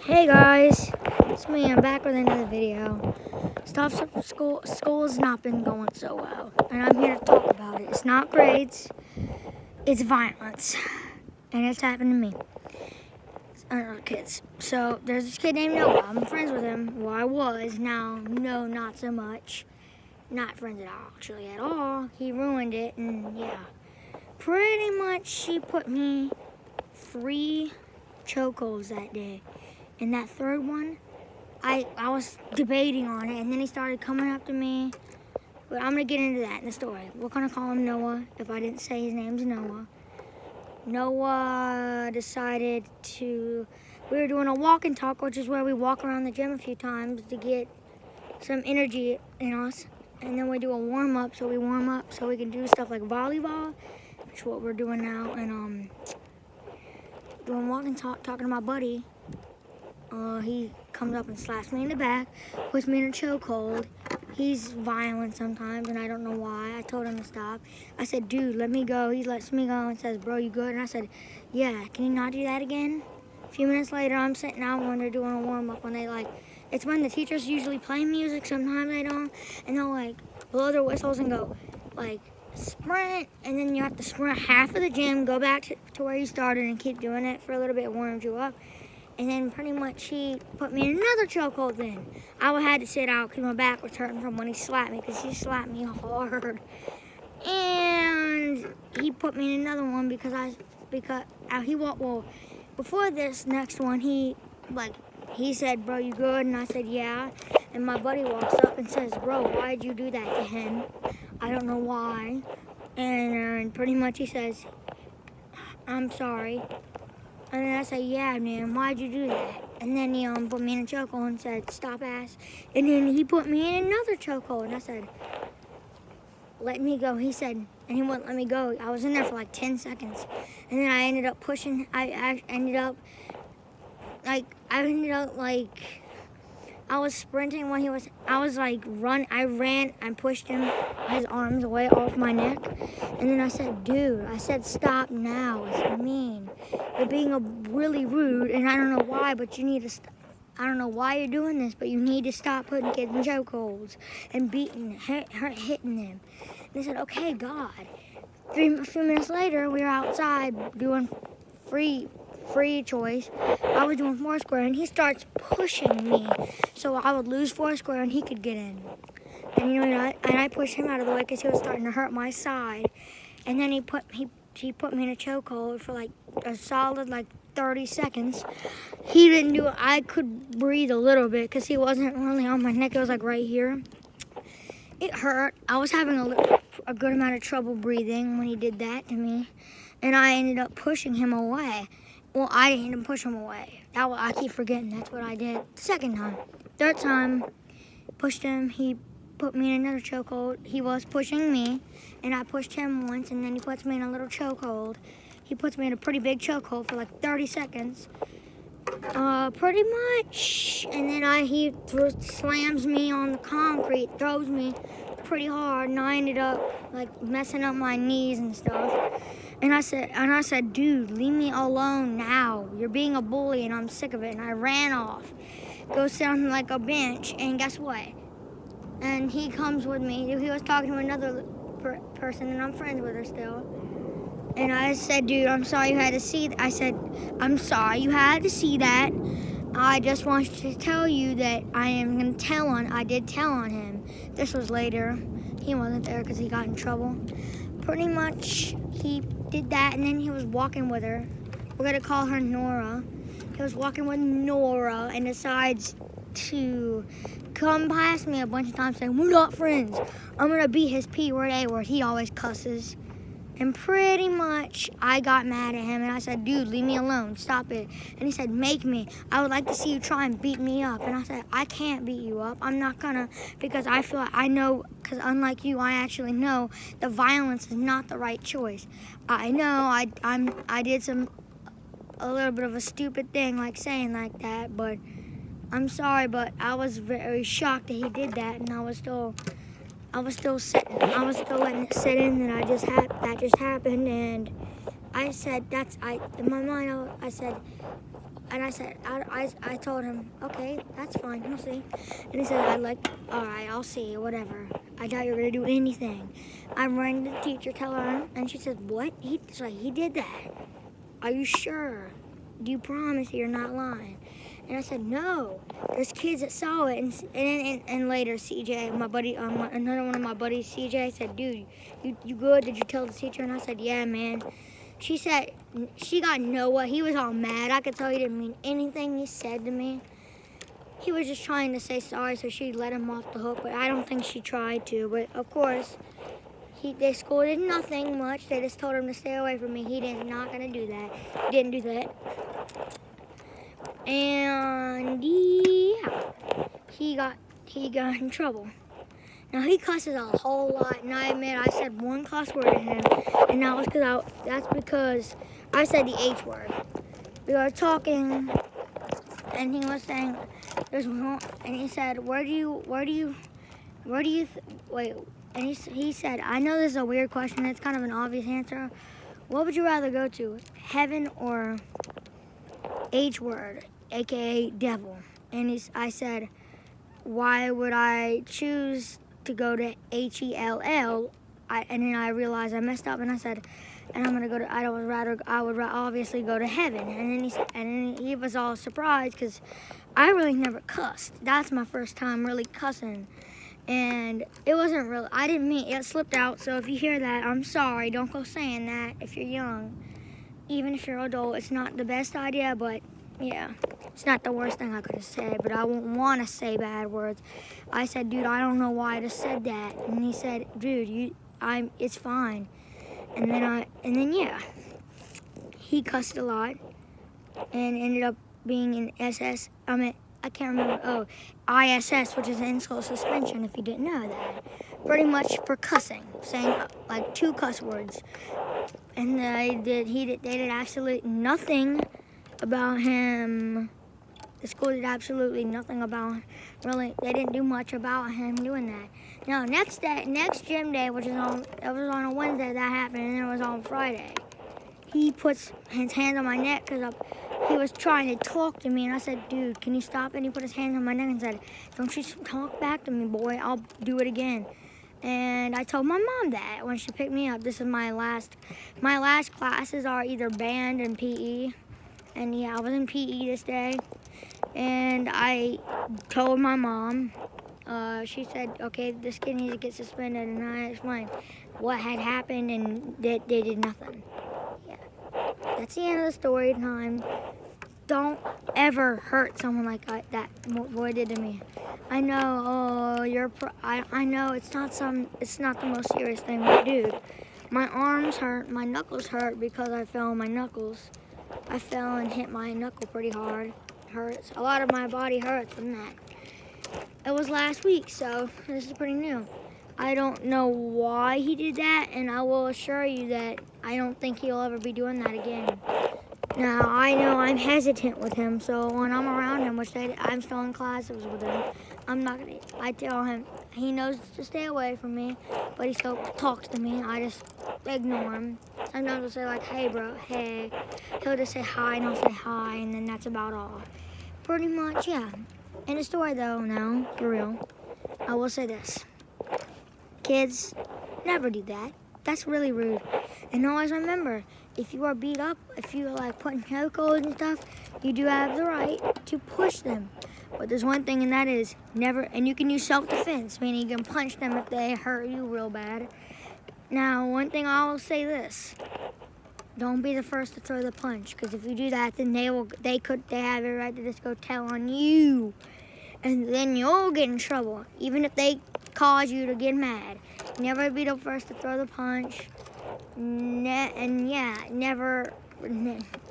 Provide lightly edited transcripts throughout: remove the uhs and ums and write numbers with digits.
Hey guys, it's me. I'm back with another video. School's not been going so well, and I'm here to talk about it. It's not grades, it's violence, and it's happened to me. Kids. So there's this kid named Noah. I'm friends with him. Well, I was. Now, no, not so much. Not friends at all. He ruined it, and yeah, pretty much he put me 3 chokeholds that day. And that third one, I was debating on it, and then he started coming up to me. But I'm gonna get into that in the story. We're gonna call him Noah. If I didn't say his name's Noah. Noah decided we were doing a walk and talk, which is where we walk around the gym a few times to get some energy in us. And then we do a warm up, so we warm up so we can do stuff like volleyball, which is what we're doing now. And doing walk and talk, talking to my buddy. He comes up and slaps me in the back, puts me in a chokehold. He's violent sometimes, and I don't know why. I told him to stop. I said, dude, let me go. He lets me go and says, bro, you good? And I said, yeah, can you not do that again? A few minutes later, I'm sitting out when they're doing a warm-up, when it's when the teachers usually play music, sometimes they don't, and they'll, blow their whistles and go, sprint, and then you have to sprint half of the gym, go back to where you started and keep doing it for a little bit, warms you up. And then pretty much he put me in another chokehold then. I had to sit out because my back was hurting from when he slapped me, because he slapped me hard. And he put me in another one because before this next one, he said, bro, you good? And I said, yeah. And my buddy walks up and says, bro, why'd you do that to him? I don't know why. And pretty much he says, I'm sorry. And then I said, yeah, man, why'd you do that? And then he put me in a chokehold and said, stop ass. And then he put me in another chokehold. And I said, let me go. He said, and he wouldn't let me go. I was in there for 10 seconds. And then I ended up pushing. I was sprinting when I ran and pushed his arms away off my neck. And then I said, dude, stop now. It's mean. You're being really rude, and I don't know why, but you need to stop. I don't know why you're doing this, but you need to stop putting kids in chokeholds and hitting them. And they said, okay, God. A few minutes later, we were outside doing free choice. I was doing Foursquare, and he starts pushing me, so I would lose Foursquare, and he could get in. And and I pushed him out of the way because he was starting to hurt my side. And then he put me in a chokehold for a solid 30 seconds. He didn't do it. I could breathe a little bit because he wasn't really on my neck. It was right here. It hurt. I was having a good amount of trouble breathing when he did that to me. And I ended up pushing him away. Well, I didn't push him away. I keep forgetting that's what I did. Second time. Third time, pushed him. He put me in another chokehold. He was pushing me, and I pushed him once, and then he puts me in a little chokehold. He puts me in a pretty big chokehold for 30 seconds. Pretty much. And then he slams me on the concrete, throws me pretty hard, and I ended up messing up my knees and stuff. And I said, dude, leave me alone now. You're being a bully, and I'm sick of it. And I ran off, go sit on a bench, and guess what? And he comes with me. He was talking to another person, and I'm friends with her still. And I said, dude, I'm sorry you had to see that. I said, I'm sorry you had to see that. I just want to tell you that I did tell on him. This was later. He wasn't there because he got in trouble. Pretty much, he did that, and then he was walking with her. We're going to call her Nora. He was walking with Nora and decides to come past me a bunch of times saying, we're not friends. I'm going to be his P word, A word. He always cusses. And pretty much, I got mad at him, and I said, dude, leave me alone. Stop it. And he said, make me. I would like to see you try and beat me up. And I said, I can't beat you up. I'm not going to, because I know, because unlike you, I actually know the violence is not the right choice. I know I did a little bit of a stupid thing, saying that, but I'm sorry, but I was very shocked that he did that, and I was still letting it sit in that that just happened, and I said, in my mind, I said, and I said, I told him, okay, that's fine, we'll see. And he said, all right, I'll see, whatever. I doubt you're gonna do anything. I'm running to the teacher, tell her, and she said, what? He did that. Are you sure? Do you promise you're not lying? And I said, no. There's kids that saw it. And later, CJ, my buddy, another one of my buddies, CJ, said, dude, you good? Did you tell the teacher? And I said, yeah, man. She said, she got Noah. He was all mad. I could tell he didn't mean anything he said to me. He was just trying to say sorry so she'd let him off the hook, but I don't think she tried to. But, of course, they scolded nothing much. They just told him to stay away from me. He did not going to do that. He didn't do that. And yeah, he got in trouble. Now he cusses a whole lot, and I admit I said one cuss word to him, and that's because I said the H word. We were talking, and he was saying, "There's one," and he said, wait?" And he said, "I know this is a weird question. It's kind of an obvious answer. What would you rather go to, heaven or H word, aka devil?" And I said, "Why would I choose to go to HELL?" And then I realized I messed up, and I said, "And I'm gonna go to. I would obviously go to heaven." And then he was all surprised because I really never cussed. That's my first time really cussing, and it wasn't real. I didn't mean it. Slipped out. So if you hear that, I'm sorry. Don't go saying that if you're young. Even if you're adult, it's not the best idea, but yeah, it's not the worst thing I could have said, but I won't want to say bad words. I said, "Dude, I don't know why I just said that." And he said, "Dude, it's fine." And then yeah, he cussed a lot and ended up being in I can't remember, ISS, which is in-school suspension, if you didn't know that. Pretty much for cussing, saying like 2 cuss words. And they did absolutely nothing about him. The school did absolutely nothing about him. Really, they didn't do much about him doing that. Now, next gym day, it was on a Wednesday that happened, and it was on Friday. He puts his hands on my neck because he was trying to talk to me, and I said, "Dude, can you stop?" And he put his hands on my neck and said, "Don't you talk back to me, boy. I'll do it again." And I told my mom that when she picked me up. This is my last classes are either band and PE. And yeah, I was in PE this day. And I told my mom. She said, "Okay, this kid needs to get suspended." And I explained what had happened, and they did nothing. Yeah, that's the end of the story time. Don't ever hurt someone like that boy did to me. I know, I know it's not the most serious thing, but dude, my arms hurt, my knuckles hurt because I fell on my knuckles. I fell and hit my knuckle pretty hard. It hurts. A lot of my body hurts from that. It was last week, so this is pretty new. I don't know why he did that, and I will assure you that I don't think he'll ever be doing that again. Now, I know I'm hesitant with him, so when I'm around him, I'm still in classes with him, I tell him, he knows to stay away from me, but he still talks to me, and I just ignore him. Sometimes I'll say like, "Hey bro, hey." He'll just say hi, and I'll say hi, and then that's about all. Pretty much, yeah. End of story though, no, for real. I will say this. Kids, never do that. That's really rude. And always remember, if you are beat up, if you are like put in chokeholds and stuff, you do have the right to push them. But there's one thing, and that is never, and you can use self-defense, meaning you can punch them if they hurt you real bad. Now, one thing I will say this. Don't be the first to throw the punch, because if you do that, then they have a right to just go tell on you. And then you'll get in trouble, even if they cause you to get mad. Never be the first to throw the punch.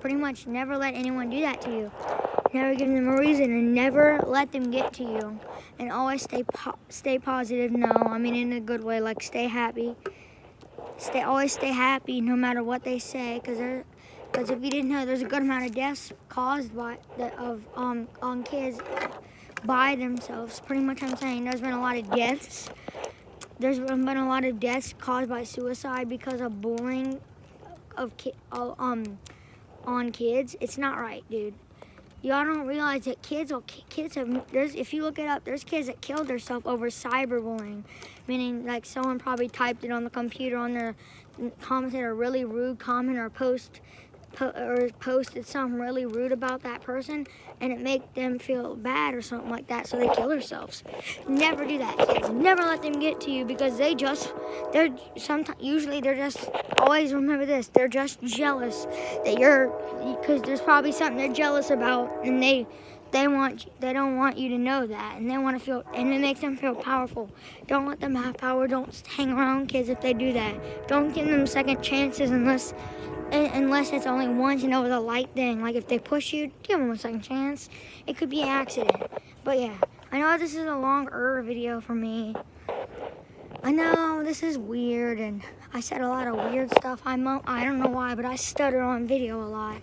Pretty much never let anyone do that to you. Never give them a reason, and never let them get to you. And always stay positive. No, I mean in a good way, like stay happy. Always stay happy no matter what they say, because if you didn't know, there's a good amount of deaths caused on kids by themselves. Pretty much I'm saying there's been a lot of deaths. There's been a lot of deaths caused by suicide because of bullying on kids. It's not right, dude. y'all don't realize that kids have, if you look it up, there's kids that killed themselves over cyberbullying, meaning like someone probably typed it on the computer on their commented a really rude comment or posted something really rude about that person, and it make them feel bad or something like that, so they kill themselves. Never do that, kids. Never let them get to you, because usually they're just, always remember this, they're just jealous that because there's probably something they're jealous about, and they don't want you to know that, and they want to feel, and it makes them feel powerful. Don't let them have power. Don't hang around kids if they do that. Don't give them second chances unless it's only once, and it was a light thing. Like if they push you, give them a second chance. It could be an accident. But yeah, I know this is a longer video for me. I know this is weird, and I said a lot of weird stuff. I don't know why, but I stutter on video a lot.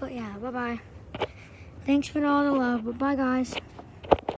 But yeah, bye-bye. Thanks for all the love, but bye guys.